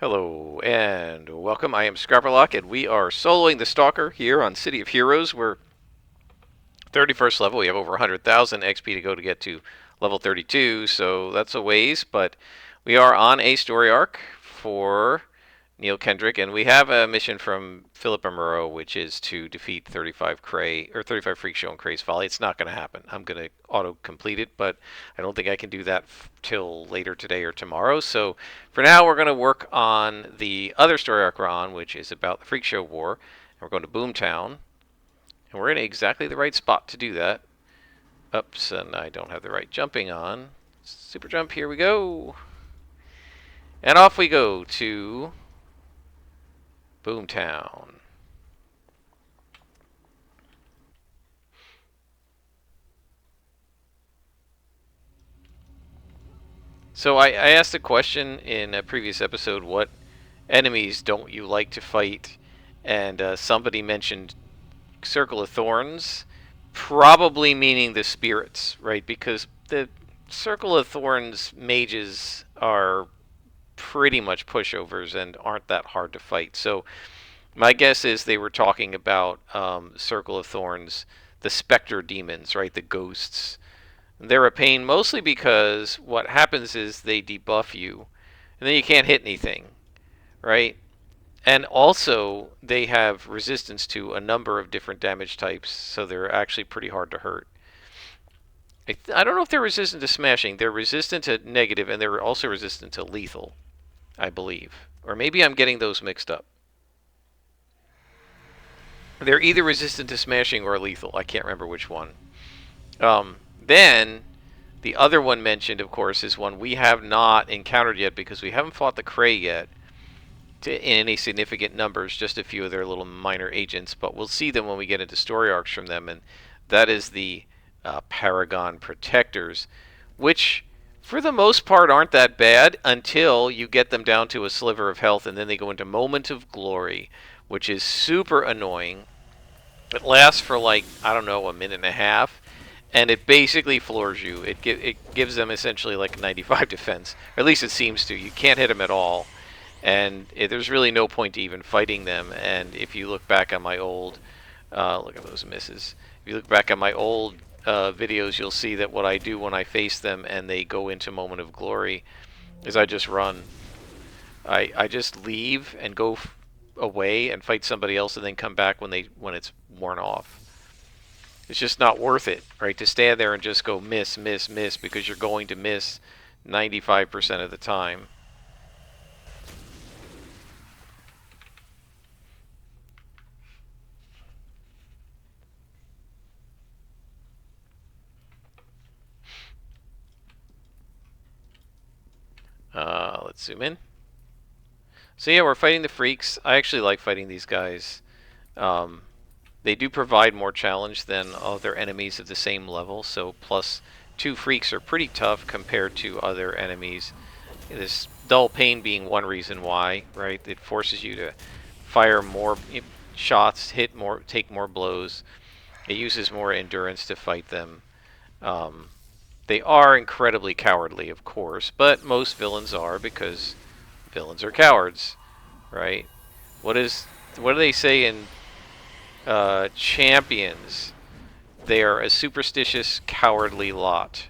Hello and welcome. I am Scrapperlock, and we are soloing the Stalker here on City of Heroes. We're 31st level. We have over 100,000 XP to go to get to level 32, so that's a ways. But we are on a story arc for Neil Kendrick, and we have a mission from Philip Amuro, which is to defeat 35 Cray or 35 Freak Show and Cray's Folly. It's not going to happen. I'm going to auto complete it, but I don't think I can do that till later today or tomorrow. So for now, we're going to work on the other story arc we're on, which is about the Freak Show War. And we're going to Boomtown, and we're in exactly the right spot to do that. Oops, and I don't have the right jumping on. Super jump, here we go. And off we go to Boomtown. So I asked a question in a previous episode, what enemies don't you like to fight? And somebody mentioned Circle of Thorns, probably meaning the spirits, right? Because the Circle of Thorns mages are pretty much pushovers and aren't that hard to fight. So my guess is they were talking about Circle of Thorns, the specter demons, right? The ghosts. They're a pain mostly because what happens is they debuff you, and then you can't hit anything, right? And also, they have resistance to a number of different damage types, so they're actually pretty hard to hurt. I don't know if they're resistant to smashing. They're resistant to negative, and they're also resistant to lethal, I believe. Or maybe I'm getting those mixed up. They're either resistant to smashing or lethal. I can't remember which one. Then, the other one mentioned, of course, is one we have not encountered yet because we haven't fought the Cray yet in any significant numbers, just a few of their little minor agents, but we'll see them when we get into story arcs from them, and that is the Paragon Protectors, which for the most part aren't that bad until you get them down to a sliver of health, and then they go into Moment of Glory, which is super annoying. It lasts for like, I don't know, a minute and a half, and it basically floors you. It gives them essentially like 95 defense, or at least it seems to. You can't hit them at all, and there's really no point to even fighting them. And if you look back on my old, look at those misses. If you look back on my old videos, you'll see that what I do when I face them and they go into Moment of Glory is I just run. I just leave and go away and fight somebody else, and then come back when it's worn off. It's just not worth it, right? To stand there and just go miss, miss, miss, because you're going to miss 95% of the time. Let's zoom in. So yeah, we're fighting the freaks. I actually like fighting these guys. They do provide more challenge than other enemies of the same level, so plus 2 freaks are pretty tough compared to other enemies. This dull pain being one reason why, right? It forces you to fire more shots, hit more, take more blows. It uses more endurance to fight them. They are incredibly cowardly, of course, but most villains are, because villains are cowards, right? What do they say in Champions? They are a superstitious, cowardly lot.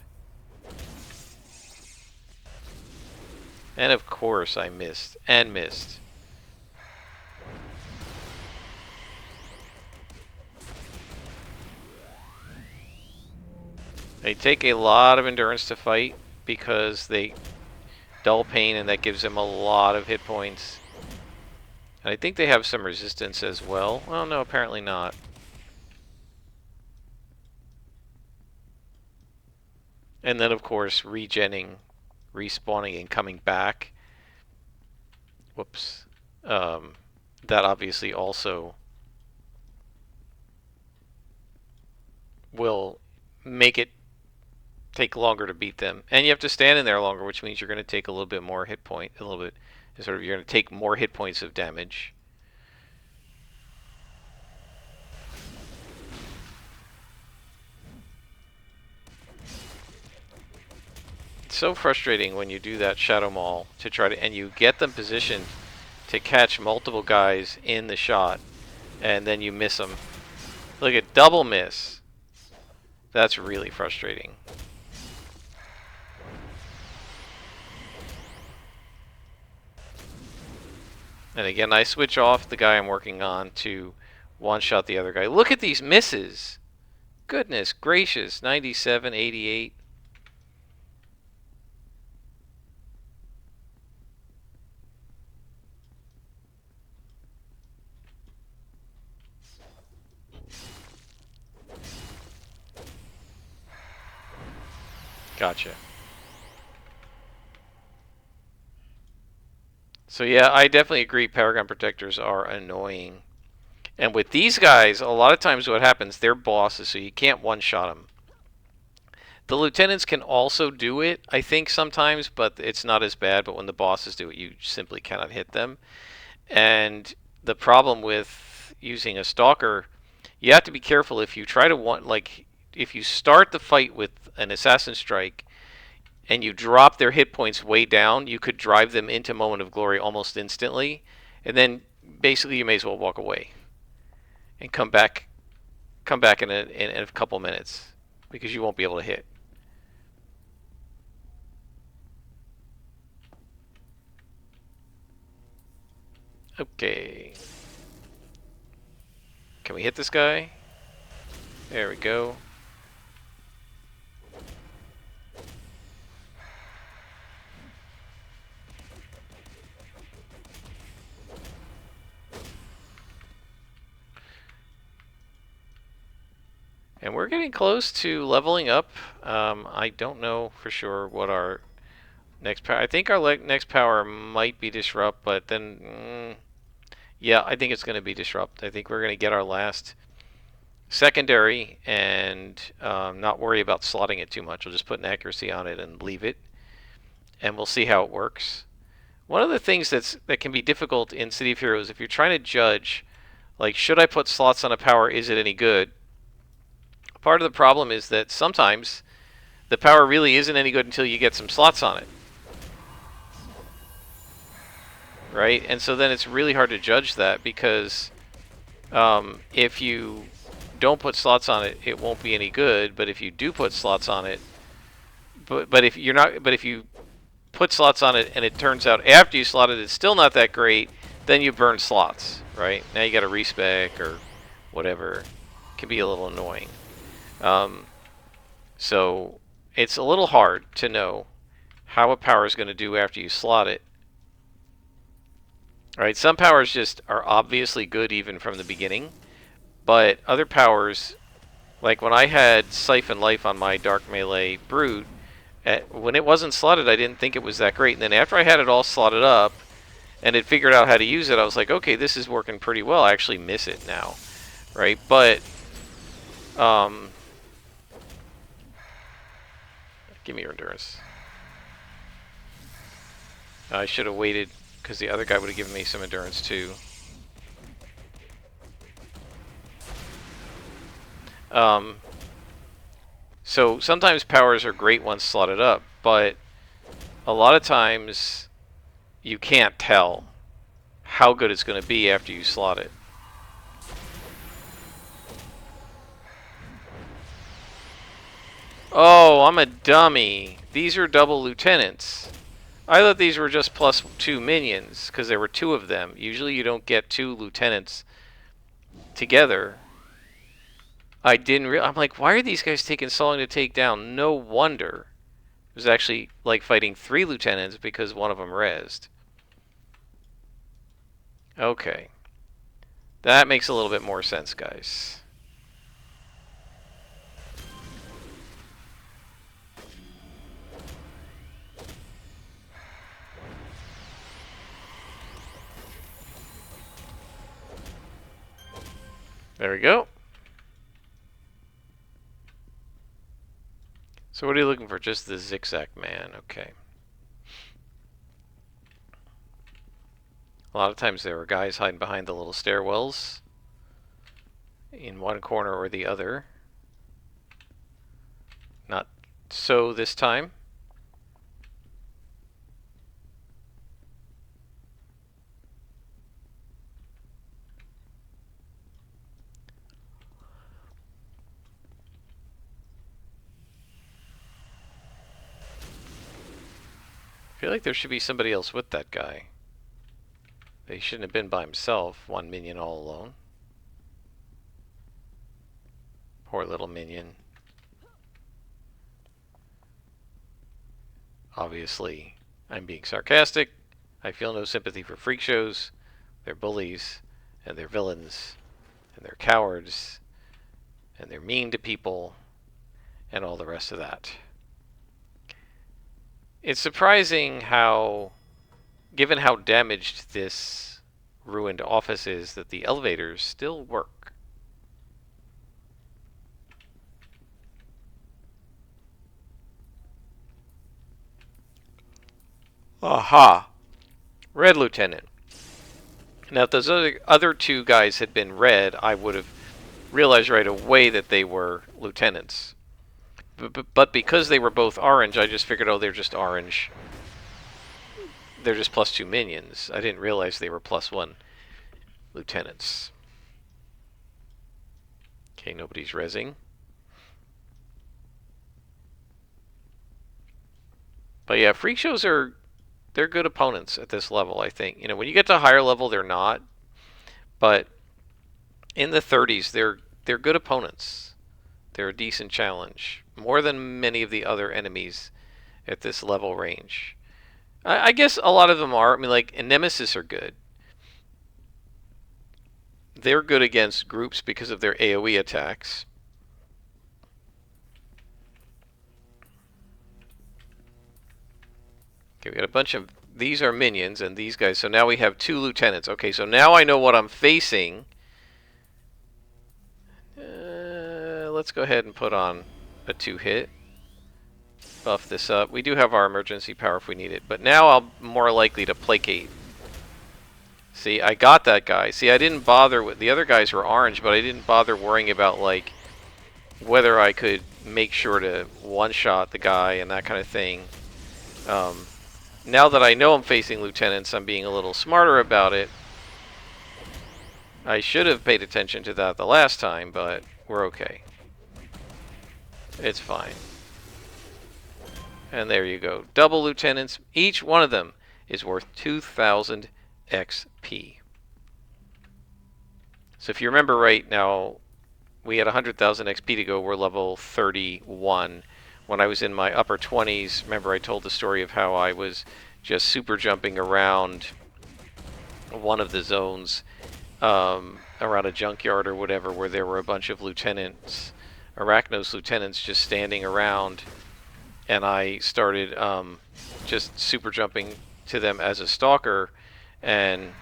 And of course I missed, and missed. They take a lot of endurance to fight because they dull pain, and that gives them a lot of hit points. And I think they have some resistance as well. Well, no, apparently not. And then, of course, regenning, respawning, and coming back. Whoops. That obviously also will make it take longer to beat them. And you have to stand in there longer, which means you're going to take a little bit more hit point, a little bit, sort of, you're going to take more hit points of damage. so frustrating when you do that Shadow Maul to try to, and you get them positioned to catch multiple guys in the shot, and then you miss them. Look at double miss. That's really frustrating. And again, I switch off the guy I'm working on to one-shot the other guy. Look at these misses. Goodness gracious. 97, 88. Gotcha. So yeah, I definitely agree Paragon Protectors are annoying. And with these guys, a lot of times what happens, they're bosses, so you can't one-shot them. The lieutenants can also do it, I think, sometimes, but it's not as bad. But when the bosses do it, you simply cannot hit them. And the problem with using a Stalker, you have to be careful if you try to if you start the fight with an Assassin Strike and you drop their hit points way down, you could drive them into Moment of Glory almost instantly, and then basically you may as well walk away and come back in a couple minutes because you won't be able to hit. Okay. Can we hit this guy? There we go. And we're getting close to leveling up. I don't know for sure what our next power... I think our next power might be Disrupt, but then... yeah, I think it's going to be Disrupt. I think we're going to get our last secondary and not worry about slotting it too much. We'll just put an accuracy on it and leave it. And we'll see how it works. One of the things that can be difficult in City of Heroes, if you're trying to judge, like, should I put slots on a power? Is it any good? Part of the problem is that sometimes the power really isn't any good until you get some slots on it. Right? And so then it's really hard to judge that because if you don't put slots on it, it won't be any good. But if you do put slots on it, but if you put slots on it and it turns out after you slot it, it's still not that great, then you burn slots. Right? Now you got to respec or whatever. It can be a little annoying. So it's a little hard to know how a power is going to do after you slot it. All right, some powers just are obviously good even from the beginning, but other powers, like when I had Siphon Life on my Dark Melee Brute, when it wasn't slotted, I didn't think it was that great. And then after I had it all slotted up and had figured out how to use it, I was like, okay, this is working pretty well. I actually miss it now, right? But give me your endurance. I should have waited because the other guy would have given me some endurance too. So sometimes powers are great once slotted up, but a lot of times you can't tell how good it's going to be after you slot it. Oh, I'm a dummy. These are double lieutenants. I thought these were just +2 minions because there were 2 of them. Usually you don't get 2 lieutenants together. I didn't I'm like, why are these guys taking so long to take down? No wonder. It was actually like fighting 3 lieutenants because one of them rezzed. Okay. That makes a little bit more sense, guys. There we go. So what are you looking for? Just the zigzag man. Okay. A lot of times there were guys hiding behind the little stairwells in one corner or the other. Not so this time. I feel like there should be somebody else with that guy. He shouldn't have been by himself, one minion all alone. Poor little minion. Obviously, I'm being sarcastic. I feel no sympathy for freak shows. They're bullies, and they're villains, and they're cowards, and they're mean to people, and all the rest of that. It's surprising how, given how damaged this ruined office is, that the elevators still work. Aha! Red Lieutenant. Now, if those other two guys had been red, I would have realized right away that they were lieutenants. But because they were both orange, I just figured, oh, they're just orange. They're just +2 minions. I didn't realize they were +1 lieutenants. Okay, nobody's rezzing. But yeah, freak shows they're good opponents at this level, I think. You know, when you get to a higher level, they're not. But in the 30s, they're good opponents. They're a decent challenge. More than many of the other enemies at this level range. I guess a lot of them are. I mean, like, and Nemesis are good. They're good against groups because of their AoE attacks. Okay, we got a bunch of... These are minions, and these guys... So now we have 2 lieutenants. Okay, so now I know what I'm facing. Let's go ahead and put on a 2-hit. Buff this up. We do have our emergency power if we need it, but now I'm more likely to placate. See, I got that guy. See, I didn't bother with... The other guys were orange, but I didn't bother worrying about, like, whether I could make sure to one-shot the guy and that kind of thing. Now that I know I'm facing lieutenants, I'm being a little smarter about it. I should have paid attention to that the last time, but we're okay. It's fine. And there you go. Double lieutenants. Each one of them is worth 2,000 XP. So if you remember right now, we had 100,000 XP to go. We're level 31. When I was in my upper 20s, remember I told the story of how I was just super jumping around one of the zones around a junkyard or whatever, where there were a bunch of lieutenants, Arachnos lieutenants, just standing around, and I started just super jumping to them as a stalker, and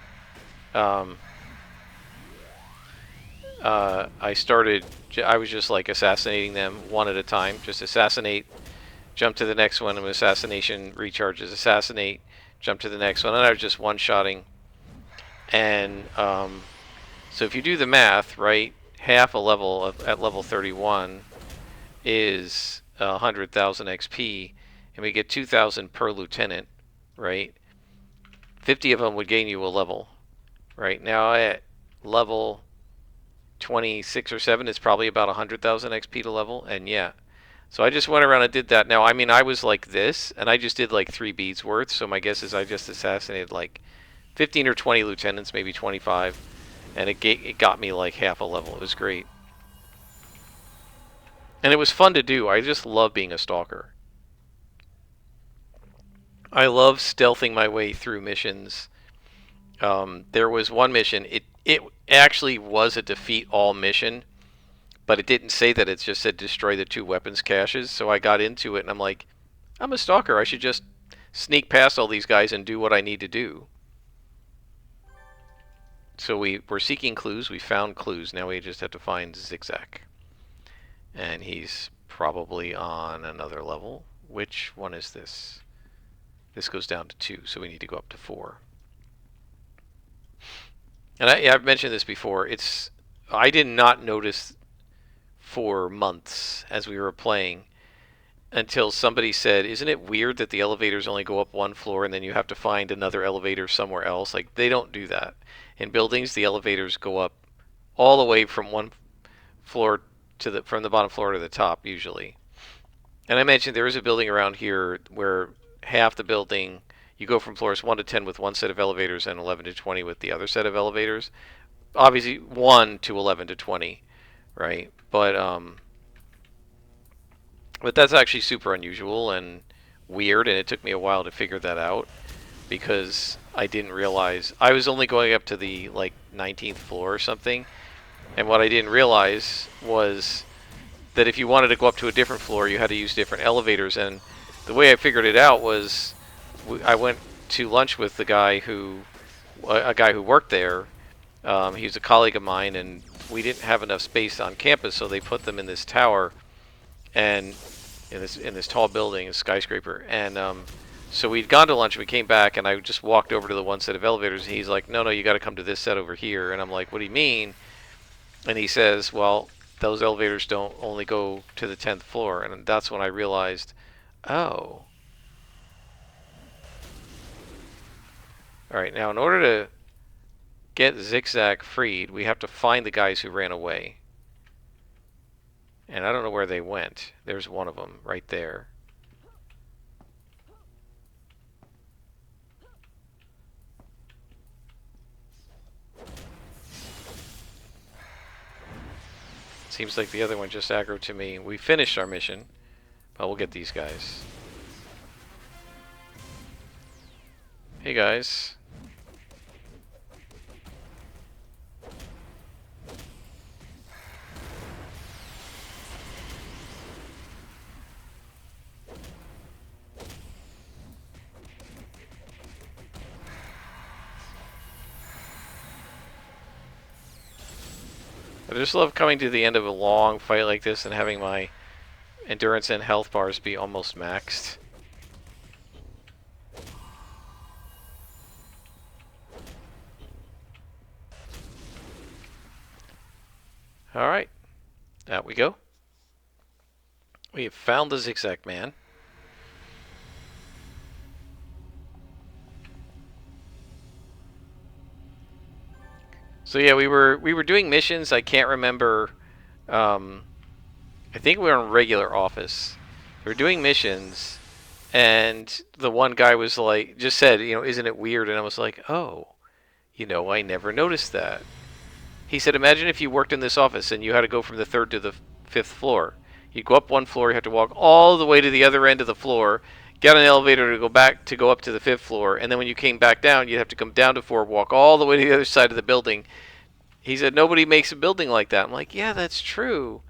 I was just like assassinating them one at a time. Just assassinate, jump to the next one, and assassination recharges, assassinate, jump to the next one, and I was just one-shotting. And so if you do the math, right, half a level at level 31 is 100,000 XP, and we get 2,000 per lieutenant, right? 50 of them would gain you a level, right? Now at level 26 or 7, it's probably about 100,000 XP to level, and yeah. So I just went around and did that. Now, I mean, I was like this, and I just did like 3 beads worth, so my guess is I just assassinated like 15 or 20 lieutenants, maybe 25, and it got me like half a level. It was great. And it was fun to do. I just love being a stalker. I love stealthing my way through missions. There was one mission, it actually was a defeat all mission, but it didn't say that. It just said destroy the 2 weapons caches. So I got into it and I'm like, I'm a stalker. I should just sneak past all these guys and do what I need to do. So we're seeking clues. We found clues. Now we just have to find Zigzag. And he's probably on another level. Which one is this? This goes down to 2, so we need to go up to 4. And I've mentioned this before. I did not notice for months as we were playing until somebody said, isn't it weird that the elevators only go up 1 floor and then you have to find another elevator somewhere else? Like, they don't do that. In buildings, the elevators go up all the way from 1 floor to from the bottom floor to the top, usually. And I mentioned there is a building around here where half the building you go from floors 1 to 10 with one set of elevators and 11 to 20 with the other set of elevators. Obviously 1 to 11 to 20, right? But that's actually super unusual and weird, and it took me a while to figure that out because I didn't realize I was only going up to the like 19th floor or something, and what I didn't realize was that if you wanted to go up to a different floor, you had to use different elevators. And the way I figured it out was I went to lunch with the guy who, a guy who worked there. He was a colleague of mine, and we didn't have enough space on campus, so they put them in this tower and in this tall building, a skyscraper. And so we'd gone to lunch, and we came back, and I just walked over to the one set of elevators, and he's like, no, you got to come to this set over here. And I'm like, what do you mean? And he says, well, those elevators don't only go to the 10th floor. And that's when I realized, oh. Alright, now in order to get Zigzag freed, we have to find the guys who ran away. And I don't know where they went. There's one of them right there. Seems like the other one just aggroed to me. We finished our mission, but we'll get these guys. Hey guys. I just love coming to the end of a long fight like this and having my endurance and health bars be almost maxed. Alright, out we go. We have found the Zigzag Man. So yeah, we were doing missions. I can't remember. I think we were in regular office. We were doing missions, and the one guy was like, just said, isn't it weird? And I was like, oh, I never noticed that. He said, imagine if you worked in this office and you had to go from the 3rd to the 5th floor. You'd go up one floor, you have to walk all the way to the other end of the floor, get on an elevator to go up to the 5th floor, and then when you came back down, you'd have to come down to 4, walk all the way to the other side of the building. He said, nobody makes a building like that. I'm like, yeah, that's true.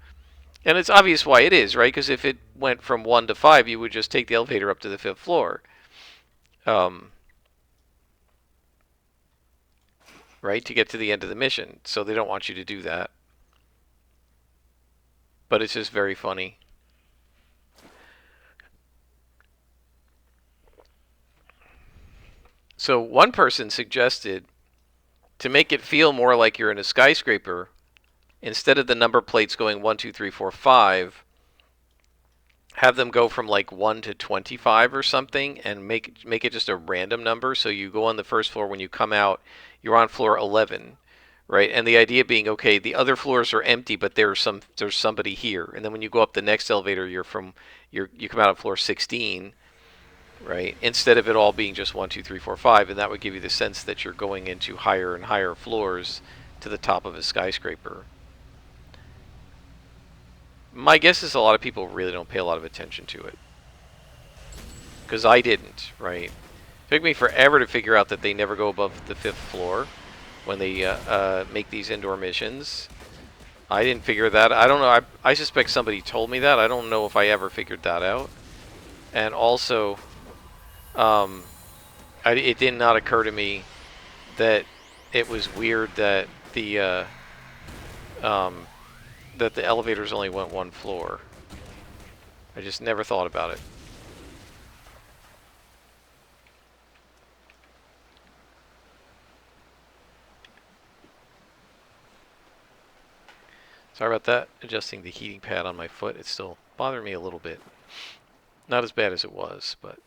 And it's obvious why it is, right? Because if it went from 1 to 5, you would just take the elevator up to the 5th floor. Right, to get to the end of the mission. So they don't want you to do that. But it's just very funny. So one person suggested to make it feel more like you're in a skyscraper, instead of the number plates going 1, 2, 3, 4, 5, have them go from like 1 to 25 or something, and make it just a random number. So you go on the first floor, when you come out, you're on floor 11, right? And the idea being, okay, the other floors are empty, but there's somebody here. And then when you go up the next elevator, you come out on floor 16, right? Instead of it all being just 1, 2, 3, 4, 5, and that would give you the sense that you're going into higher and higher floors to the top of a skyscraper. My guess is a lot of people really don't pay a lot of attention to it. Because I didn't, right? It took me forever to figure out that they never go above the 5th floor when they make these indoor missions. I didn't figure that. I don't know. I suspect somebody told me that. I don't know if I ever figured that out. And also, it did not occur to me that it was weird that the elevators only went 1 floor. I just never thought about it. Sorry about that. Adjusting the heating pad on my foot. It's still bothering me a little bit. Not as bad as it was, but...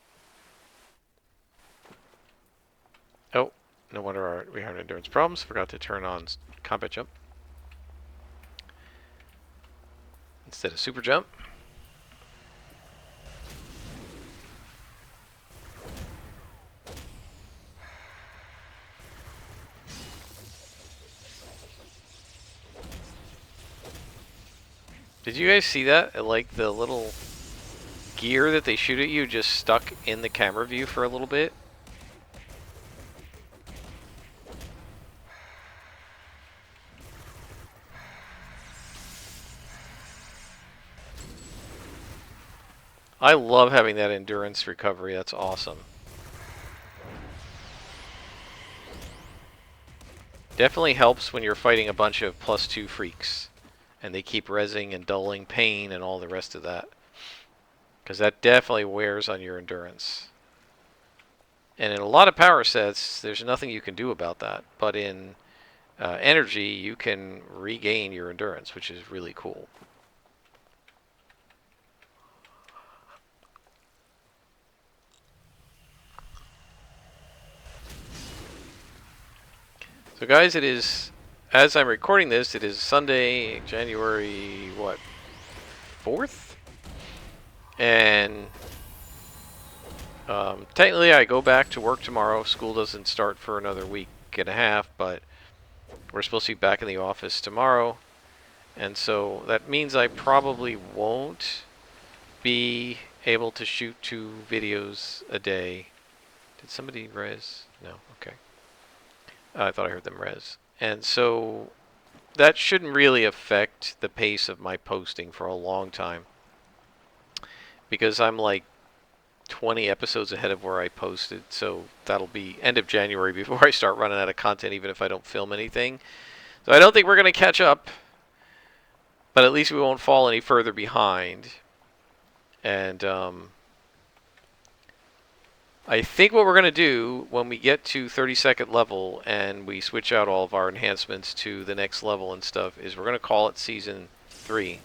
Oh, no wonder we had endurance problems. Forgot to turn on combat jump instead of super jump. Did you guys see that? Like the little gear that they shoot at you just stuck in the camera view for a little bit? I love having that endurance recovery. That's awesome. Definitely helps when you're fighting a bunch of +2 freaks. And they keep rezzing and dulling pain and all the rest of that. Because that definitely wears on your endurance. And in a lot of power sets, there's nothing you can do about that. But in energy, you can regain your endurance, which is really cool. So guys, it is, as I'm recording this, it is Sunday, January, what, 4th? And technically I go back to work tomorrow. School doesn't start for another week and a half, but we're supposed to be back in the office tomorrow. And so that means I probably won't be able to shoot 2 videos a day. Did somebody res? No, okay. I thought I heard them res. And so that shouldn't really affect the pace of my posting for a long time. Because I'm like 20 episodes ahead of where I posted. So that'll be end of January before I start running out of content, even if I don't film anything. So I don't think we're going to catch up. But at least we won't fall any further behind. And I think what we're going to do when we get to 32nd level and we switch out all of our enhancements to the next level and stuff is we're going to call it Season 3.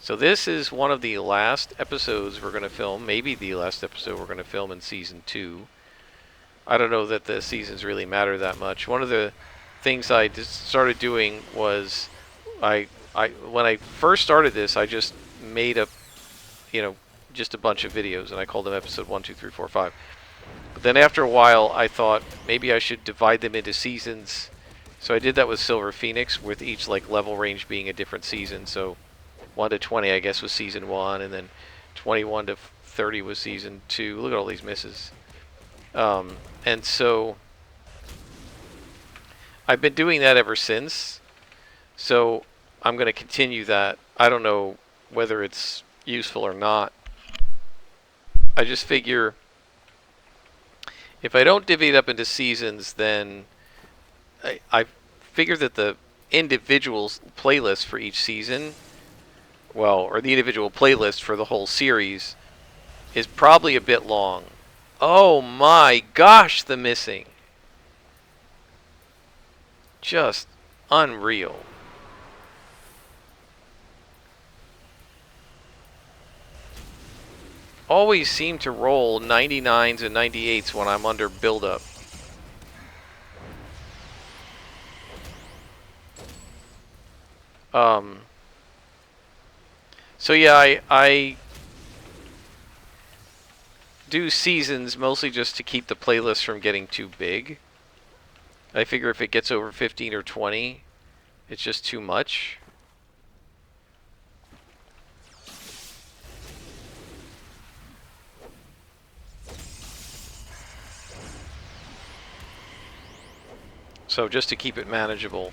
So this is one of the last episodes we're going to film, maybe the last episode we're going to film in Season 2. I don't know that the seasons really matter that much. One of the things I just started doing was when I first started this, I just made just a bunch of videos, and I called them episode 1, 2, 3, 4, 5. But then after a while, I thought maybe I should divide them into seasons. So I did that with Silver Phoenix, with each like level range being a different season. So 1 to 20, I guess, was season 1, and then 21 to 30 was season 2. Look at all these misses. And so I've been doing that ever since. So I'm going to continue that. I don't know whether it's useful or not. I just figure if I don't divvy it up into seasons, then I figure that the individual playlist for each season, or the individual playlist for the whole series, is probably a bit long. Oh my gosh, the missing. Just unreal. Always seem to roll 99s and 98s when I'm under buildup. So yeah, I do seasons mostly just to keep the playlist from getting too big. I figure if it gets over 15 or 20, it's just too much. So just to keep it manageable,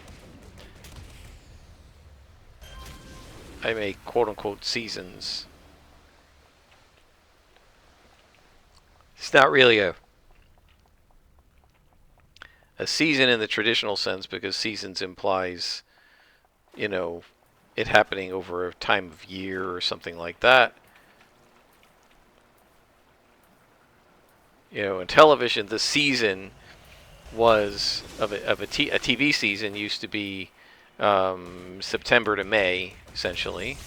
I make quote-unquote seasons. It's not really a season in the traditional sense, because seasons implies, it happening over a time of year or something like that. In television, the season was a TV season used to be September to May, essentially.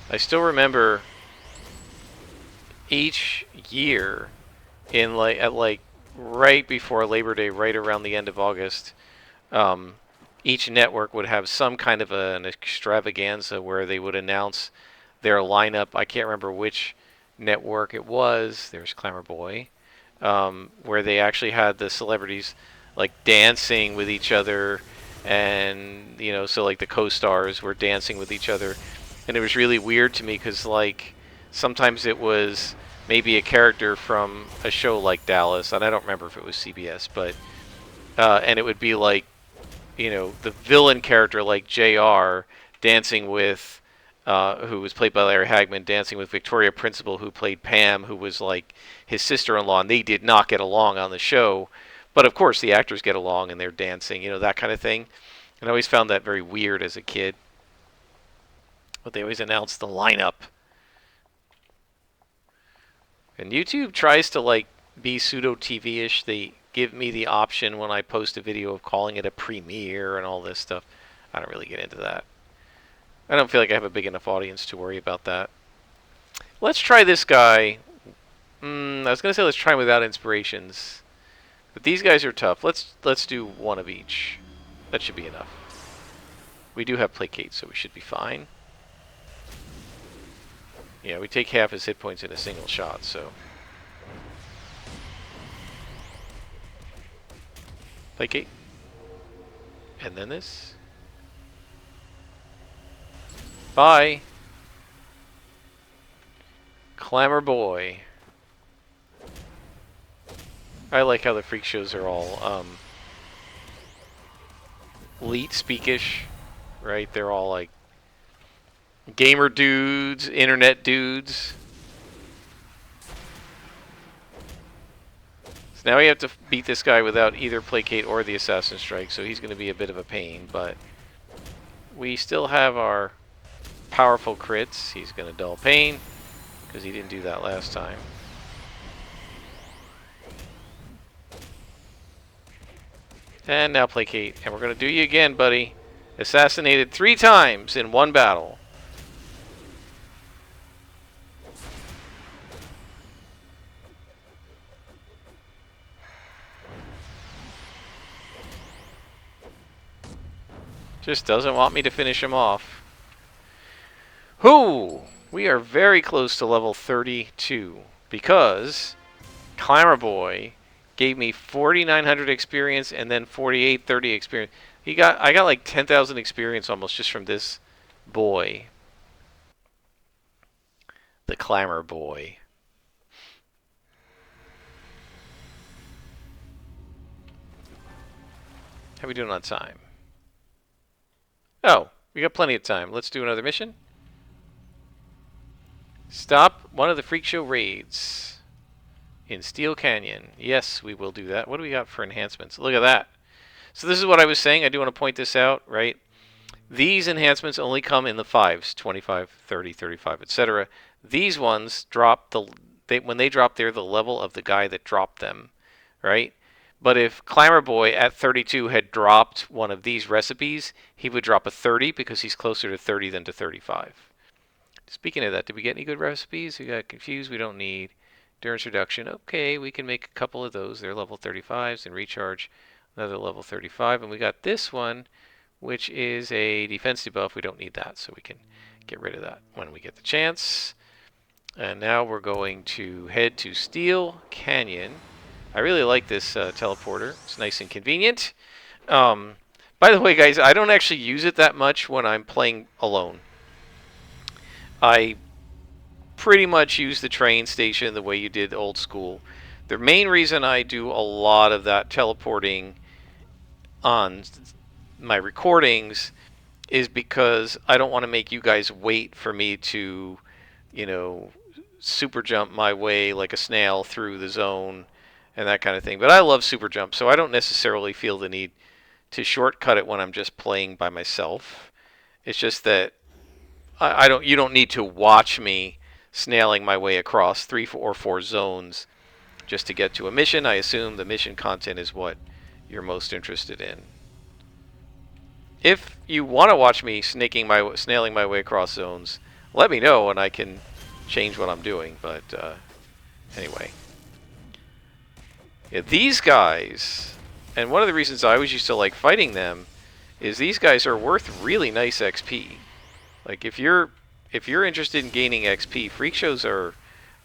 I still remember each year at right before Labor Day, right around the end of August, each network would have some kind of an extravaganza where they would announce their lineup. I can't remember which network it was. There's Clamor Boy, where they actually had the celebrities like dancing with each other and so like the co-stars were dancing with each other, and it was really weird to me because like sometimes it was maybe a character from a show like Dallas, and I don't remember if it was CBS, but and it would be like the villain character like JR dancing with who was played by Larry Hagman, dancing with Victoria Principal, who played Pam, who was like his sister-in-law, and they did not get along on the show. But of course, the actors get along and they're dancing, that kind of thing. And I always found that very weird as a kid. But they always announce the lineup. And YouTube tries to like be pseudo TV-ish. They give me the option when I post a video of calling it a premiere and all this stuff. I don't really get into that. I don't feel like I have a big enough audience to worry about that. Let's try this guy. I was going to say let's try him without inspirations. But these guys are tough. Let's do one of each. That should be enough. We do have placate, so we should be fine. Yeah, we take half his hit points in a single shot, so. Placate. And then this. Bye. Clamor Boy. I like how the freak shows are all elite speakish, right? They're all like gamer dudes, internet dudes. So now we have to beat this guy without either placate or the assassin strike, so he's going to be a bit of a pain, but we still have our powerful crits. He's going to dull pain because he didn't do that last time. And now placate. And we're going to do you again, buddy. Assassinated 3 times in one battle. Just doesn't want me to finish him off. Whoo! We are very close to level 32 because Clamor Boy gave me 4,900 experience and then 4,830 experience. I got like 10,000 experience almost just from this boy. The Clamor Boy. How are we doing on time? Oh, we got plenty of time. Let's do another mission. Stop one of the freak show raids in Steel Canyon. Yes, we will do that. What do we got for enhancements? Look at that. So this is what I was saying. I do want to point this out, right? These enhancements only come in the 5s, 25, 30, 35, etc. These ones drop when they drop, they're the level of the guy that dropped them, right? But if Clamor Boy at 32 had dropped one of these recipes, he would drop a 30 because he's closer to 30 than to 35. Speaking of that, did we get any good recipes? We got confused. We don't need endurance reduction. Okay, we can make a couple of those. They're level 35s, and recharge another level 35. And we got this one, which is a defense debuff. We don't need that, so we can get rid of that when we get the chance. And now we're going to head to Steel Canyon. I really like this teleporter. It's nice and convenient. By the way, guys, I don't actually use it that much when I'm playing alone. I pretty much use the train station the way you did old school. The main reason I do a lot of that teleporting on my recordings is because I don't want to make you guys wait for me to, super jump my way like a snail through the zone and that kind of thing. But I love super jump, so I don't necessarily feel the need to shortcut it when I'm just playing by myself. It's just that you don't need to watch me snailing my way across 3 or 4 zones just to get to a mission. I assume the mission content is what you're most interested in. If you want to watch me snailing my way across zones, let me know and I can change what I'm doing. But anyway, yeah, these guys, and one of the reasons I always used to like fighting them is these guys are worth really nice XP. Like if you're interested in gaining XP, freak shows are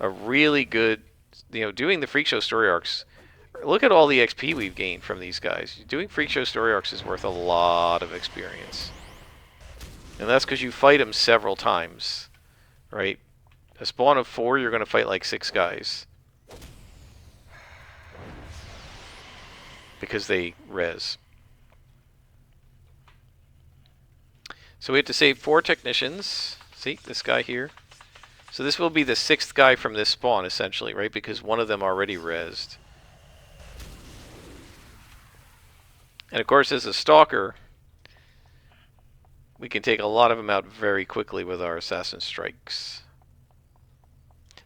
a really good. Doing the freak show story arcs look at all the XP we've gained from these guys. Doing Freak Show story arcs is worth a lot of experience. And that's because you fight them several times, right? A spawn of 4, you're going to fight like 6 guys. Because they res. So we have to save 4 technicians. See, this guy here. So this will be the 6th guy from this spawn, essentially, right? Because one of them already resed. And of course, as a Stalker, we can take a lot of them out very quickly with our Assassin Strikes.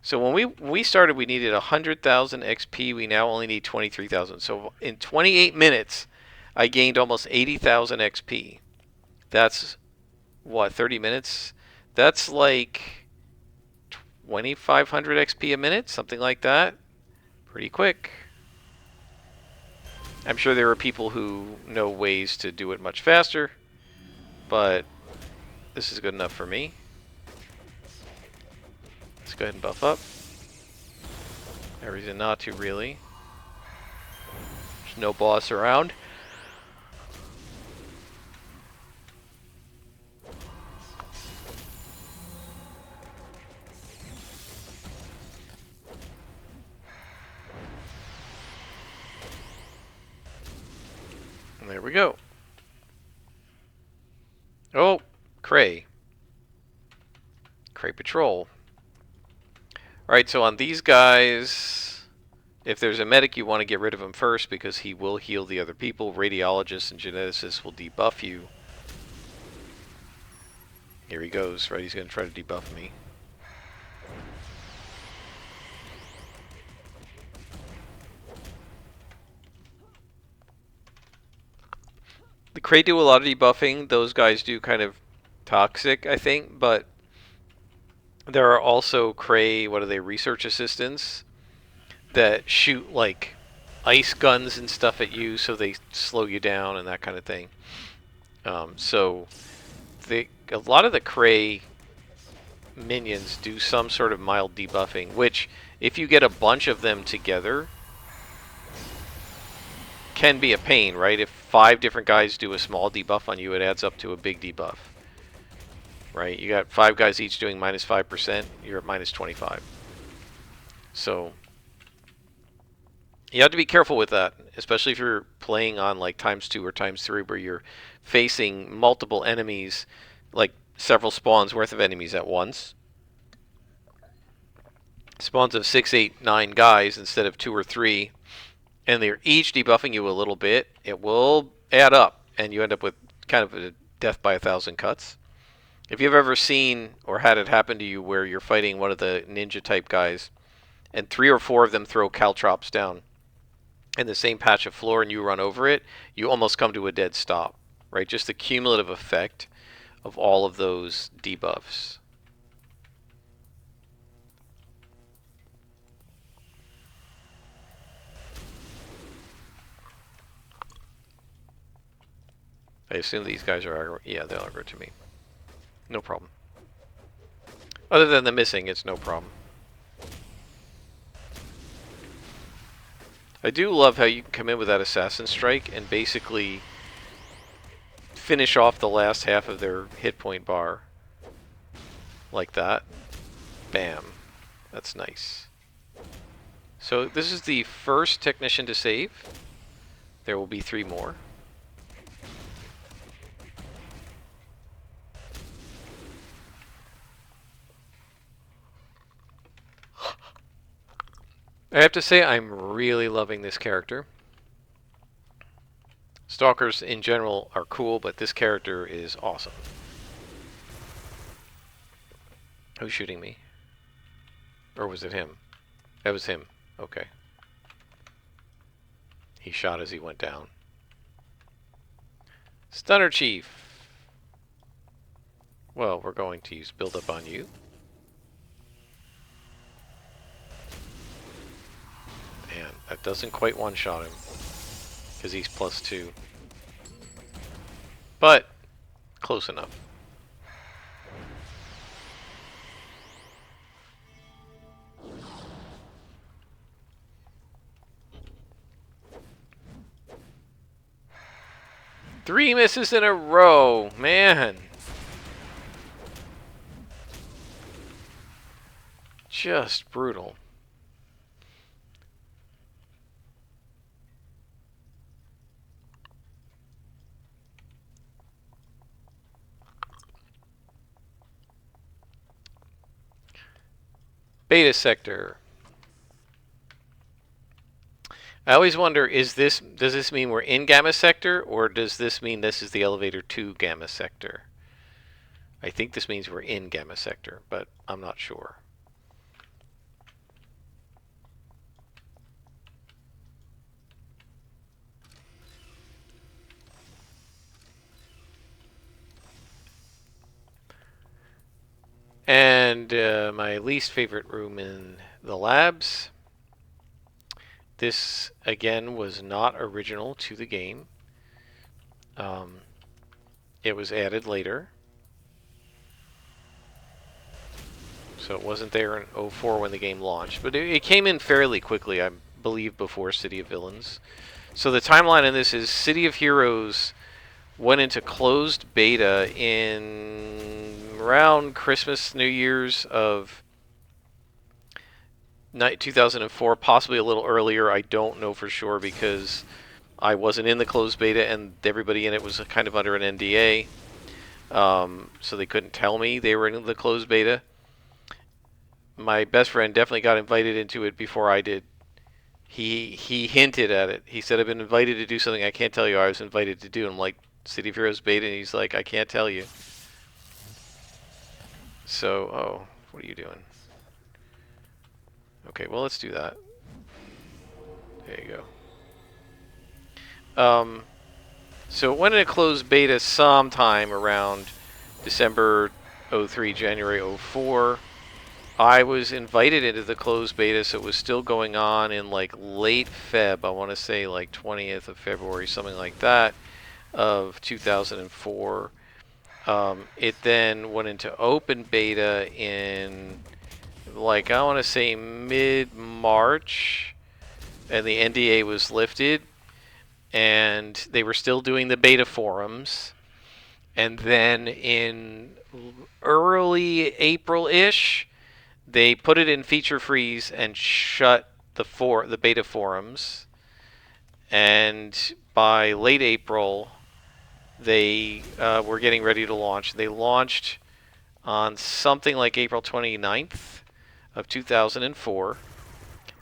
So when we started, we needed 100,000 XP. We now only need 23,000. So in 28 minutes, I gained almost 80,000 XP. That's, what, 30 minutes? That's like 2,500 XP a minute, something like that. Pretty quick. I'm sure there are people who know ways to do it much faster, but this is good enough for me. Let's go ahead and buff up. No reason not to, really. There's no boss around. And there we go. Oh, Cray. Cray Patrol. Alright, so on these guys, if there's a medic, you want to get rid of him first because he will heal the other people. Radiologists and geneticists will debuff you. Here he goes, right? He's going to try to debuff me. The Cray do a lot of debuffing. Those guys do kind of toxic, I think, but there are also Cray, what are they, research assistants that shoot like ice guns and stuff at you so they slow you down and that kind of thing. So a lot of the Cray minions do some sort of mild debuffing, which if you get a bunch of them together can be a pain, right? If 5 different guys do a small debuff on you, it adds up to a big debuff. Right? You got 5 guys each doing minus 5%, you're at minus 25. So you have to be careful with that, especially if you're playing on like ×2 or ×3 where you're facing multiple enemies, like several spawns worth of enemies at once. Spawns of 6, 8, 9 guys instead of 2 or 3, and they're each debuffing you a little bit. It will add up, and you end up with kind of a death by 1,000 cuts. If you've ever seen or had it happen to you where you're fighting one of the ninja type guys and 3 or 4 of them throw caltrops down in the same patch of floor and you run over it, you almost come to a dead stop, right? Just the cumulative effect of all of those debuffs. I assume these guys are aggro. Yeah, they'll aggro to me. No problem. Other than the missing, it's no problem. I do love how you can come in with that Assassin Strike and basically finish off the last half of their hit point bar. Like that. Bam. That's nice. So this is the first technician to save. There will be 3 more. I have to say I'm really loving this character. Stalkers in general are cool, but this character is awesome. Who's shooting me? Or was it him? That was him. Okay. He shot as he went down. Stunner Chief. Well, we're going to use build up on you. Man, that doesn't quite one-shot him. Because he's +2. But, close enough. 3 misses in a row, man. Just brutal. Beta sector. I always wonder, does this mean we're in Gamma sector, or does this mean this is the elevator to Gamma sector? I think this means we're in Gamma sector, but I'm not sure. And my least favorite room in the labs. This, again, was not original to the game. It was added later. So it wasn't there in 04 when the game launched. But it came in fairly quickly, I believe, before City of Villains. So the timeline in this is City of Heroes went into closed beta in around Christmas, New Year's of 2004, possibly a little earlier. I don't know for sure because I wasn't in the closed beta and everybody in it was kind of under an NDA. So they couldn't tell me they were in the closed beta. My best friend definitely got invited into it before I did. He hinted at it. He said, I've been invited to do something I can't tell you I was invited to do. I'm like, City of Heroes beta, and he's like, I can't tell you. So, oh, what are you doing? Okay, well, let's do that. There you go. So it went into closed beta sometime around December 03, January 04. I was invited into the closed beta, so it was still going on in like late Feb. I want to say like 20th of February, something like that, of 2004. It then went into open beta in like, I want to say mid-March, and the NDA was lifted, and they were still doing the beta forums. And then in early April-ish, they put it in feature freeze and shut the beta forums. And by late April, they were getting ready to launch. They launched on something like April 29th of 2004.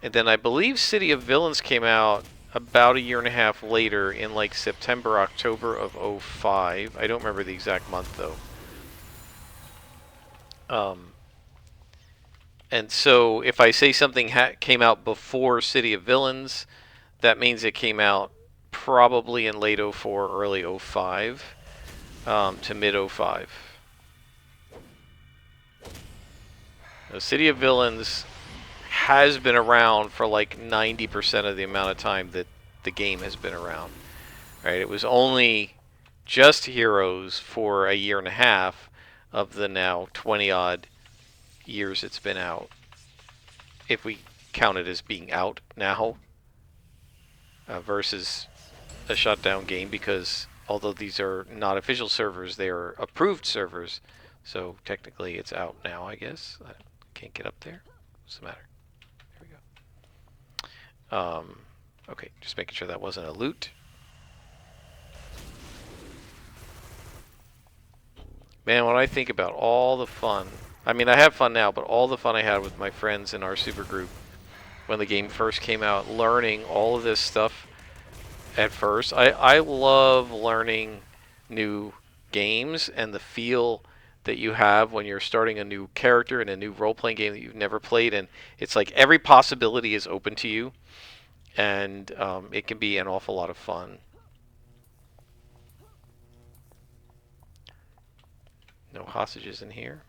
And then I believe City of Villains came out about a year and a half later in like September, October of 05. I don't remember the exact month though. And so if I say something came out before City of Villains, that means it came out probably in late 04, early 05 to mid 05. The City of Villains has been around for like 90% of the amount of time that the game has been around. Right? It was only just Heroes for a year and a half of the now 20-odd years it's been out, if we count it as being out now, versus a shutdown game, because although these are not official servers, they are approved servers, so technically it's out now, I guess. I can't get up there. What's the matter? There we go. Okay, just making sure that wasn't a loot. Man, when I think about all the fun, I mean, I have fun now, but all the fun I had with my friends in our super group when the game first came out, learning all of this stuff at first. I love learning new games and the feel that you have when you're starting a new character in a new role-playing game that you've never played, and it's like every possibility is open to you, and it can be an awful lot of fun. No hostages in here.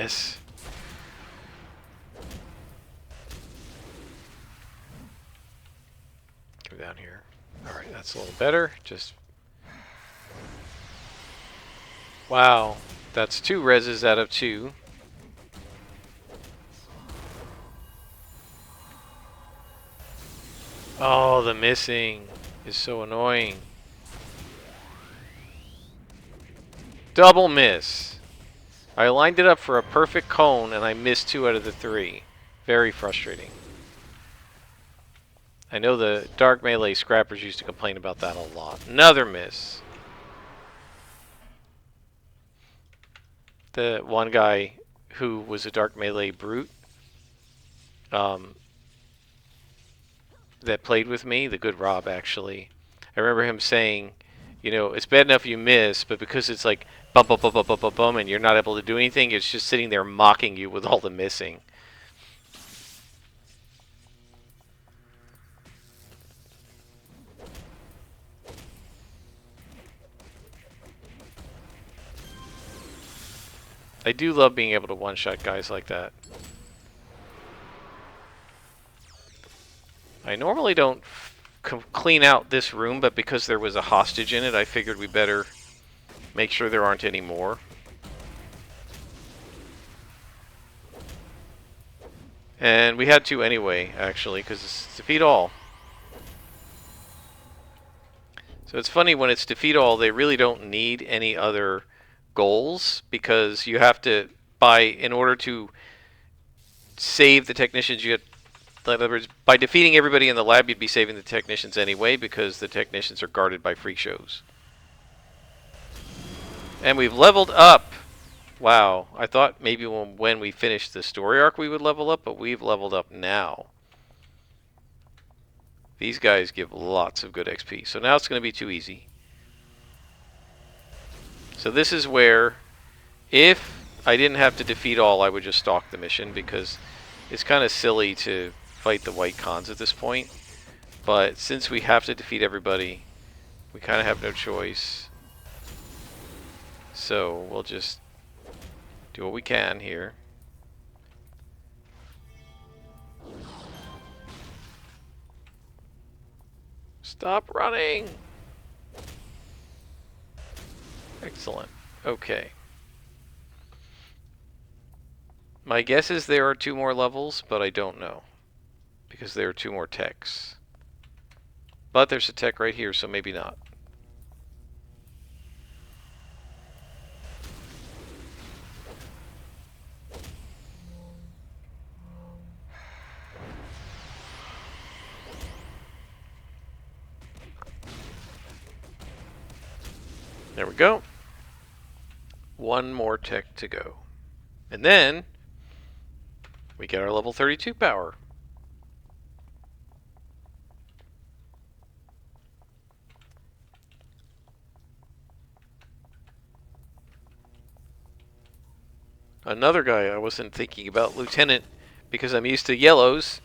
miss. Go down here. Alright, that's a little better. Just... Wow. That's 2 reses out of 2. Oh, the missing is so annoying. Double miss. I lined it up for a perfect cone and I missed 2 out of the 3. Very frustrating. I know the Dark Melee scrappers used to complain about that a lot. Another miss. The one guy who was a Dark Melee brute that played with me, the good Rob actually, I remember him saying, you know, it's bad enough you miss, but because it's like bum bum bum bum bum bum bum and you're not able to do anything, it's just sitting there mocking you with all the missing. I do love being able to one-shot guys like that. I normally don't clean out this room, but because there was a hostage in it, I figured we better make sure there aren't any more. And we had to anyway, actually, because it's defeat all. So it's funny, when it's defeat all, they really don't need any other goals, because you have to, in order to save the technicians, you have, in other words, by defeating everybody in the lab, you'd be saving the technicians anyway, because the technicians are guarded by freak shows. And we've leveled up. Wow, I thought maybe when we finished the story arc we would level up, but we've leveled up now. These guys give lots of good XP, so now it's going to be too easy. So this is where, if I didn't have to defeat all, I would just stalk the mission, because it's kind of silly to fight the white cons at this point. But since we have to defeat everybody, we kind of have no choice. So we'll just do what we can here. Stop running! Excellent. Okay. My guess is there are 2 more levels, but I don't know, because there are 2 more techs. But there's a tech right here, so maybe not. There we go. 1 more tech to go. And then we get our level 32 power. Another guy I wasn't thinking about, Lieutenant, because I'm used to yellows,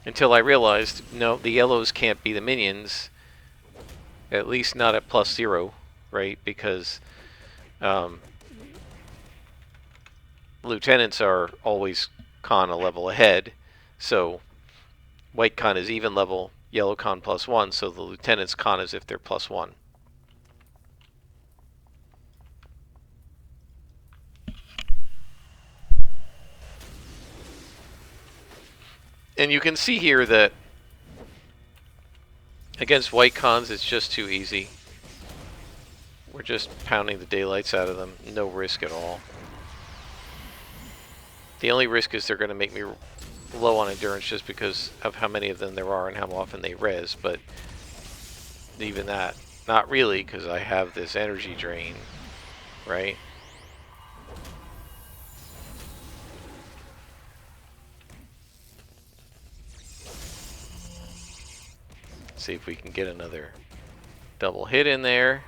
until I realized, no, the yellows can't be the minions. At least not at +0, right? Because lieutenants are always con a level ahead, so white con is even level, yellow con +1, so the lieutenants con as if they're +1. And you can see here that against white cons it's just too easy. We're just pounding the daylights out of them, no risk at all. The only risk is they're going to make me low on endurance just because of how many of them there are and how often they res, but even that, not really, because I have this energy drain, right? See if we can get another double hit in there.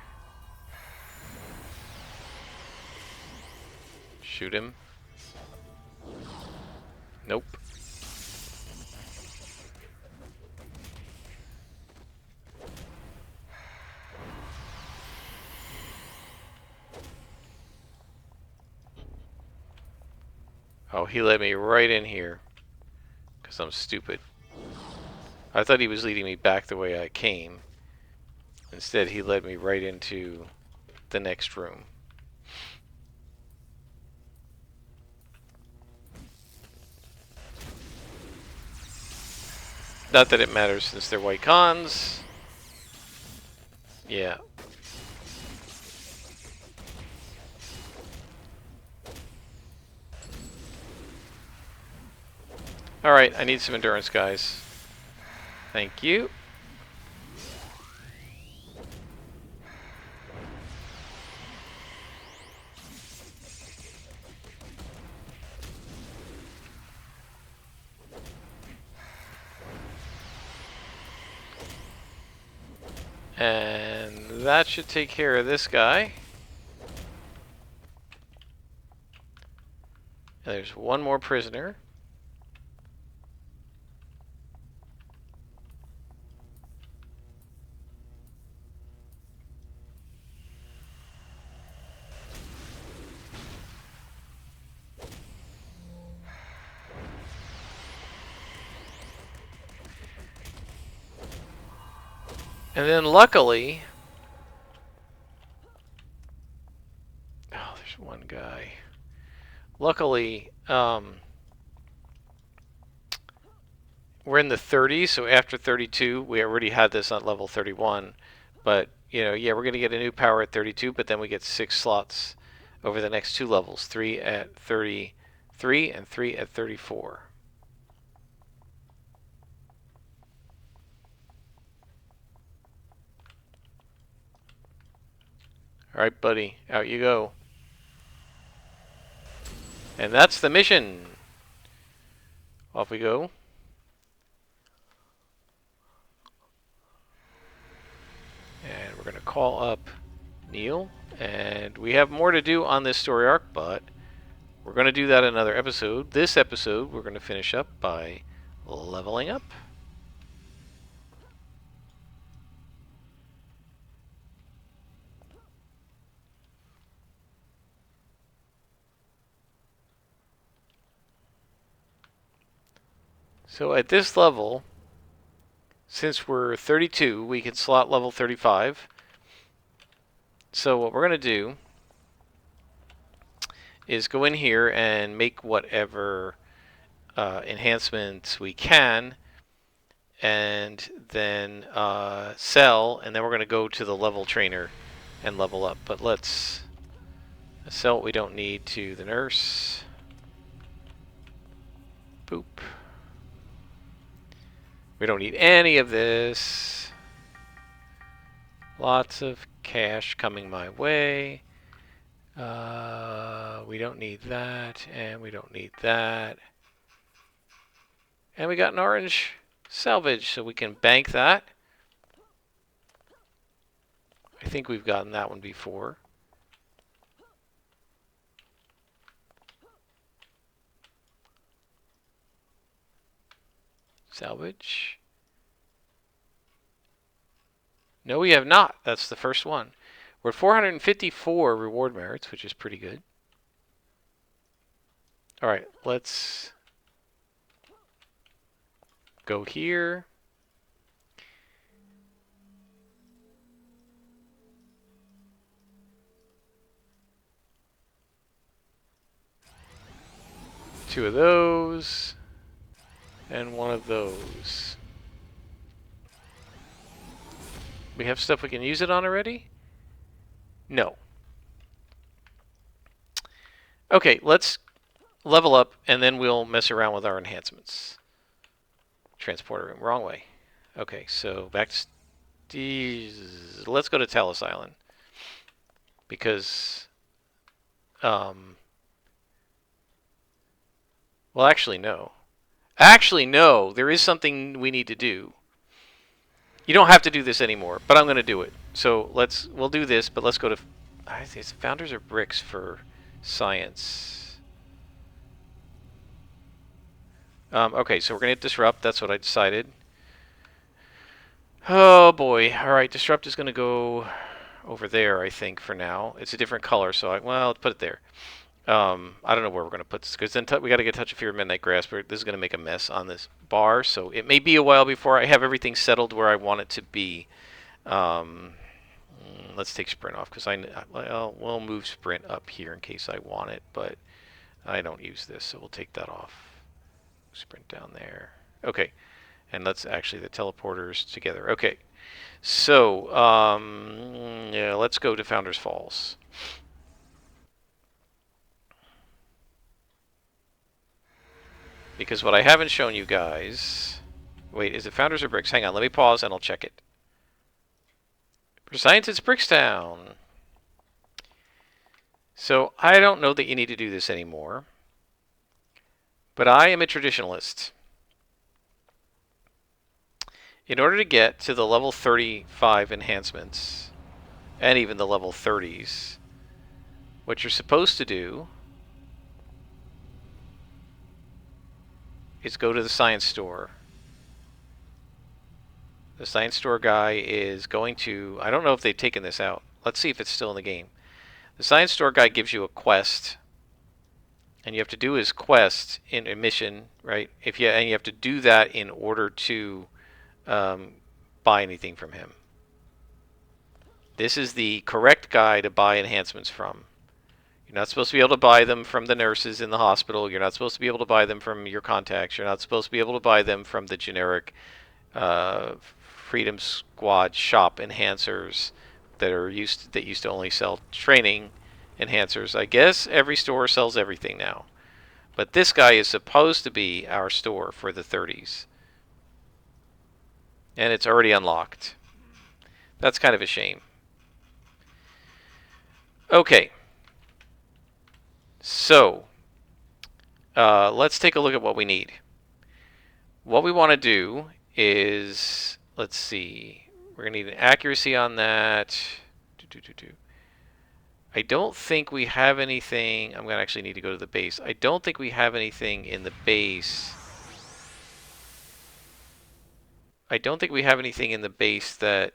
Shoot him. Nope. Oh, he led me right in here. Because I'm stupid. I thought he was leading me back the way I came. Instead, he led me right into the next room. Not that it matters since they're white cons. Yeah. Alright, I need some endurance, guys. Thank you. And that should take care of this guy. And there's one more prisoner. And then luckily... Oh, there's one guy. Luckily, we're in the 30s, so after 32, we already had this on level 31. But, you know, yeah, we're going to get a new power at 32, but then we get 6 slots over the next 2 levels. 3 at 33 and 3 at 34. Alright, buddy, out you go. And that's the mission. Off we go. And we're going to call up Neil. And we have more to do on this story arc, but we're going to do that in another episode. This episode, we're going to finish up by leveling up. So at this level, since we're 32, we can slot level 35. So what we're going to do is go in here and make whatever enhancements we can, and then sell, and then we're going to go to the level trainer and level up. But let's sell what we don't need to the nurse. Boop. We don't need any of this. Lots of cash coming my way. We don't need that, and we don't need that. And we got an orange salvage, so we can bank that. I think we've gotten that one before. Salvage. No, we have not. That's the first one. We're at 454 reward merits, which is pretty good. All right, let's go here. Two of those. And one of those. We have stuff we can use it on already? No. Okay, let's level up, and then we'll mess around with our enhancements. Transporter room, wrong way. Okay, so back to... Let's go to Talos Island. Because... well, actually, no. Actually, no. There is something we need to do. You don't have to do this anymore, but I'm going to do it. So we'll do this, but let's go to... I think it's Founders or Bricks for science. Okay, so we're going to hit Disrupt. That's what I decided. Oh, boy. All right, Disrupt is going to go over there, I think, for now. It's a different color, so well, let's put it there. I don't know where we're going to put this, because then we got to get Touch of Fear, Midnight Grasp. This is going to make a mess on this bar, so it may be a while before I have everything settled where I want it to be. Um, let's take Sprint off, because we'll move Sprint up here in case I want it, but I don't use this, so we'll take that off. Sprint down there. Okay, and let's actually the teleporters together. Okay, so yeah, let's go to Founders Falls. Because what I haven't shown you guys... Wait, is it Founders or Bricks? Hang on, let me pause and I'll check it. For science, it's Brickstown. So I don't know that you need to do this anymore. But I am a traditionalist. In order to get to the level 35 enhancements, and even the level 30s, what you're supposed to do is go to the science store. The science store guy is going to... I don't know if they've taken this out. Let's see if it's still in the game. The science store guy gives you a quest, and you have to do his quest in a mission, right? And you have to do that in order to buy anything from him. This is the correct guy to buy enhancements from. You're not supposed to be able to buy them from the nurses in the hospital. You're not supposed to be able to buy them from your contacts. You're not supposed to be able to buy them from the generic Freedom Squad shop enhancers that used to only sell training enhancers. I guess every store sells everything now. But this guy is supposed to be our store for the 30s. And it's already unlocked. That's kind of a shame. Okay. So, let's take a look at what we need. What we want to do is, let's see, we're going to need an accuracy on that. I don't think we have anything. I'm going to actually need to go to the base. I don't think we have anything in the base. I don't think we have anything in the base that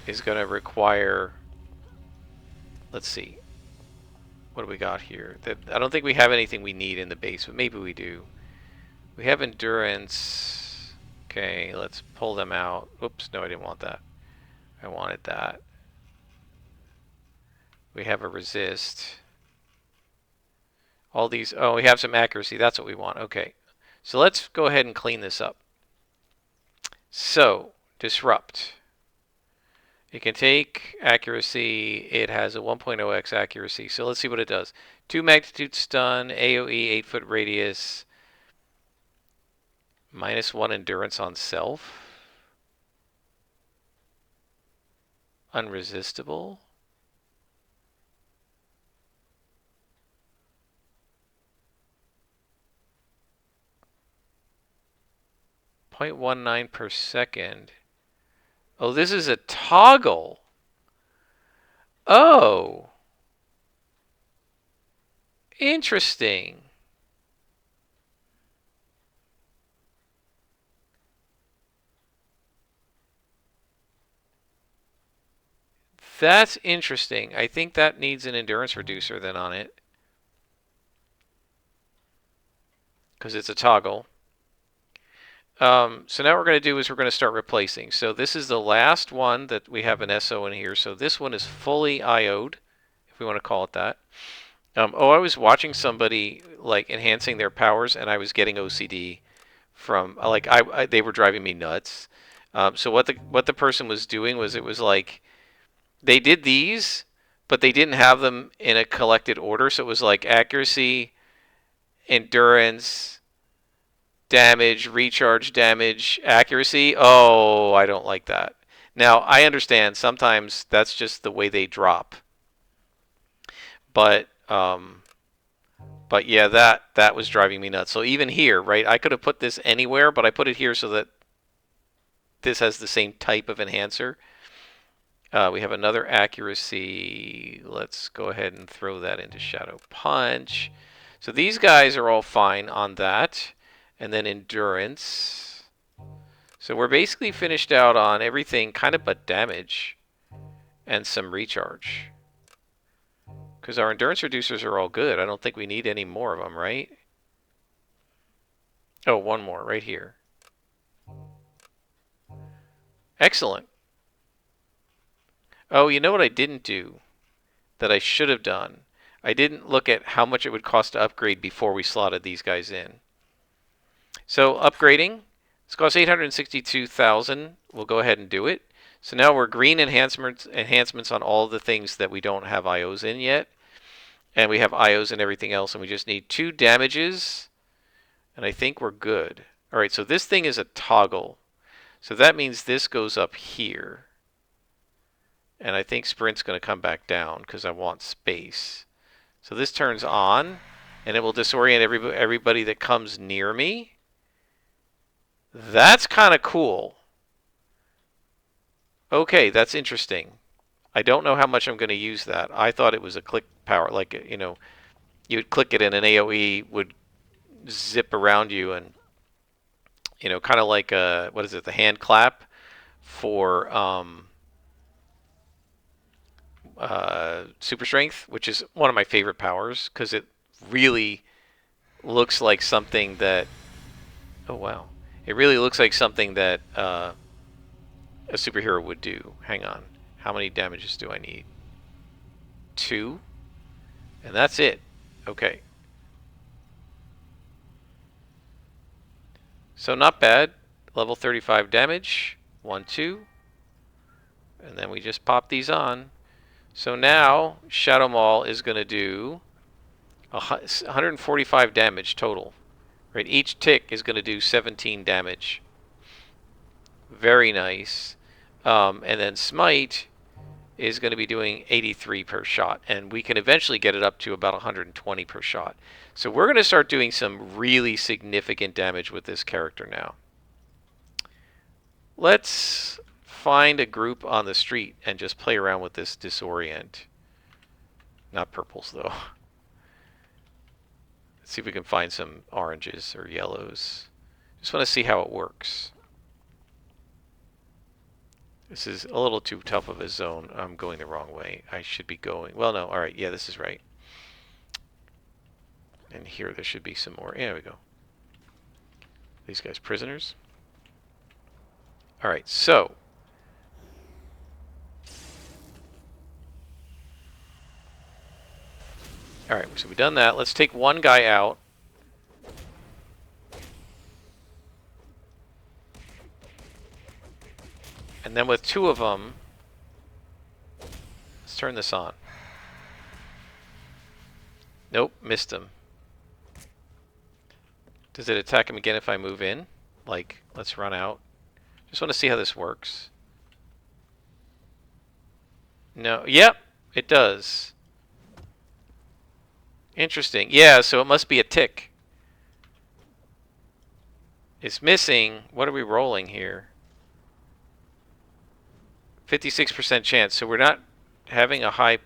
is going to require... Let's see. What do we got here? I don't think we have anything we need in the base, but maybe we do. We have endurance. Okay, let's pull them out. Oops, no, I didn't want that. I wanted that. We have a resist. All these... Oh, we have some accuracy. That's what we want. Okay. So let's go ahead and clean this up. So, disrupt. It can take accuracy. It has a 1.0x accuracy. So let's see what it does. 2 magnitude stun, AoE, 8-foot radius, -1 endurance on self. Unresistible. .19 per second. Oh, this is a toggle. Oh. Interesting. That's interesting. I think that needs an endurance reducer then on it. Because it's a toggle. So now what we're going to do is we're going to start replacing. So this is the last one that we have an SO in here. So this one is fully IO'd, if we want to call it that. Oh, I was watching somebody like enhancing their powers, and I was getting OCD from like they were driving me nuts. So what the person was doing was it was like they did these, but they didn't have them in a collected order. So it was like accuracy, endurance, damage, recharge, damage, accuracy. Oh, I don't like that. Now, I understand sometimes that's just the way they drop. But yeah, that was driving me nuts. So even here, right, I could have put this anywhere, but I put it here so that this has the same type of enhancer. We have another accuracy. Let's go ahead and throw that into Shadow Punch. So these guys are all fine on that. And then endurance. So we're basically finished out on everything kind of but damage. And some recharge. Because our endurance reducers are all good. I don't think we need any more of them, right? Oh, one more right here. Excellent. Oh, you know what I didn't do that I should have done? I didn't look at how much it would cost to upgrade before we slotted these guys in. So upgrading, this costs 862,000. We'll go ahead and do it. So now we're green enhancements on all the things that we don't have IOs in yet. And we have IOs and everything else, and we just need 2 damages, and I think we're good. All right, so this thing is a toggle. So that means this goes up here. And I think sprint's going to come back down because I want space. So this turns on, and it will disorient everybody that comes near me. That's kind of cool. Okay, that's interesting. I don't know how much I'm going to use that. I thought it was a click power, like, you know, you would click it and an AoE would zip around you and, you know, kind of like, what is it, the hand clap for super strength, which is one of my favorite powers because it really looks like something that, oh wow, it really looks like something that a superhero would do. Hang on, how many damages do I need? 2, and that's it. Okay, so not bad. Level 35 damage, 1, 2, and then we just pop these on. So now Shadow Maul is going to do 145 damage total. Right, each tick is going to do 17 damage. Very nice. And then Smite is going to be doing 83 per shot, and we can eventually get it up to about 120 per shot. So we're going to start doing some really significant damage with this character now. Let's find a group on the street and just play around with this disorient. Not purples, though. Let's see if we can find some oranges or yellows. Just want to see how it works. This is a little too tough of a zone. I'm going the wrong way. I should be going... Well, no. All right. Yeah, this is right. And here there should be some more. Yeah, there we go. These guys prisoners. All right. So... All right. So we've done that. Let's take one guy out. And then with 2 of them, let's turn this on. Nope, missed him. Does it attack him again if I move in? Like, let's run out. Just want to see how this works. No, yep, it does. Interesting. Yeah, so it must be a tick. It's missing. What are we rolling here? 56% chance. So we're not having a high...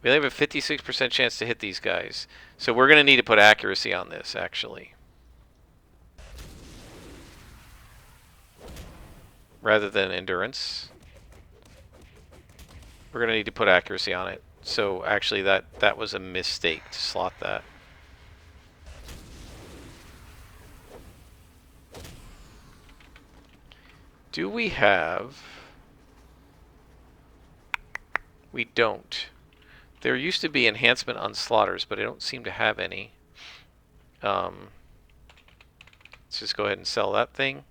We only have a 56% chance to hit these guys. So we're going to need to put accuracy on this, actually. Rather than endurance. We're going to need to put accuracy on it. So actually that was a mistake to slot that. Do we have... We don't. There used to be enhancement on slaughters, but I don't seem to have any. Let's just go ahead and sell that thing.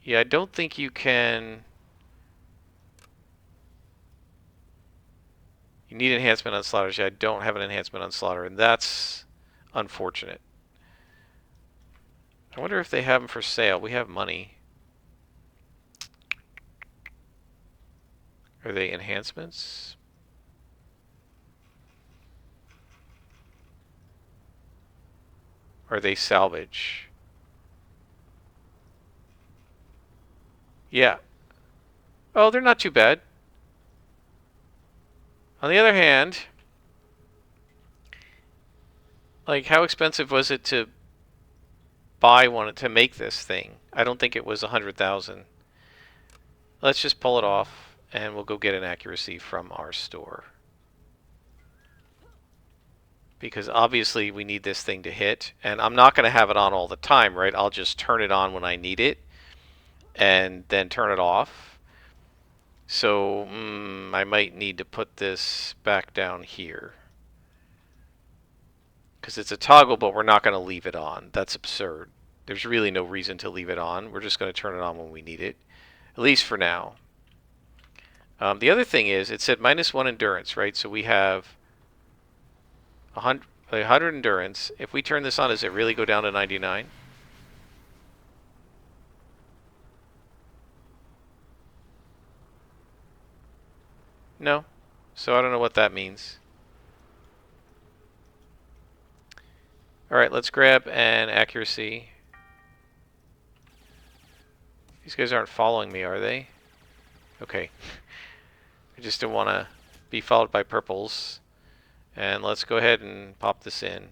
Yeah, I don't think you can... You need enhancement on slaughters. Yeah, I don't have an enhancement on slaughter, and that's unfortunate. I wonder if they have them for sale. We have money. Are they enhancements? Are they salvage? Yeah. Oh, they're not too bad. On the other hand, like, how expensive was it to buy one to make this thing. I don't think it was 100,000. Let's just pull it off, and we'll go get an accuracy from our store. Because obviously we need this thing to hit, and I'm not going to have it on all the time, right? I'll just turn it on when I need it, and then turn it off. So I might need to put this back down here. Because it's a toggle, but we're not going to leave it on. That's absurd. There's really no reason to leave it on. We're just going to turn it on when we need it, at least for now. The other thing is, it said -1 endurance, right? So we have 100 endurance. If we turn this on, does it really go down to 99? No. So I don't know what that means. Alright, let's grab an accuracy. These guys aren't following me, are they? Okay. I just don't want to be followed by purples. And let's go ahead and pop this in.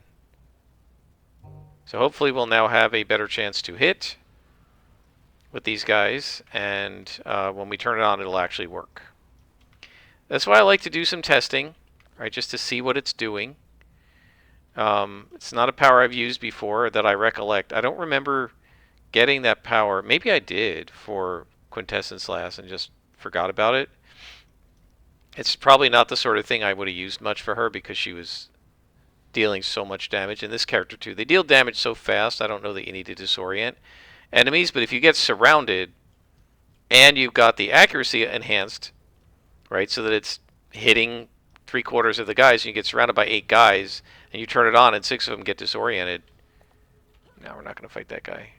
So hopefully we'll now have a better chance to hit with these guys, and when we turn it on, it'll actually work. That's why I like to do some testing, right, just to see what it's doing. It's not a power I've used before that I recollect. I don't remember getting that power. Maybe I did for Quintessence last and just forgot about it. It's probably not the sort of thing I would have used much for her because she was dealing so much damage. And this character too. They deal damage so fast, I don't know that you need to disorient enemies. But if you get surrounded and you've got the accuracy enhanced, right, so that it's hitting 3/4 of the guys, and you get surrounded by 8 guys, and you turn it on and 6 of them get disoriented. No, we're not going to fight that guy.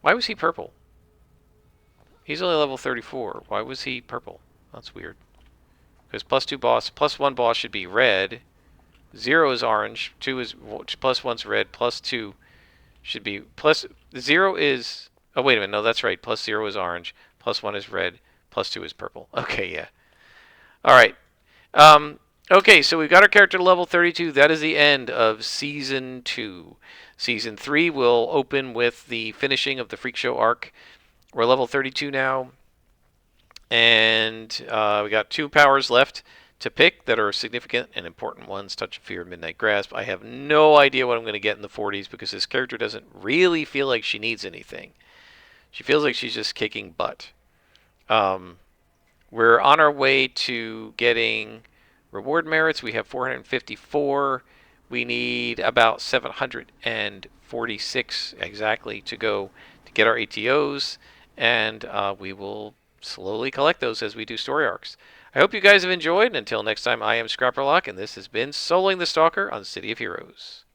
Why was he purple? He's only level 34. Why was he purple? That's weird. Because +2 boss, +1 boss should be red. 0 is orange. 2 is +1's red. +2 should be +0 is. Oh wait a minute. No, that's right. +0 is orange. +1 is red. +2 is purple. Okay, yeah. All right. Okay, so we've got our character to level 32. That is the end of Season 2. Season 3 will open with the finishing of the Freak Show arc. We're level 32 now, and we got 2 powers left to pick that are significant and important ones. Touch of Fear, Midnight Grasp. I have no idea what I'm going to get in the 40s because this character doesn't really feel like she needs anything. She feels like she's just kicking butt. We're on our way to getting reward merits. We have 454. We need about 746 exactly to go to get our ATOs. And we will slowly collect those as we do story arcs. I hope you guys have enjoyed. And until next time, I am Scrapperlock, and this has been Soloing the Stalker on City of Heroes.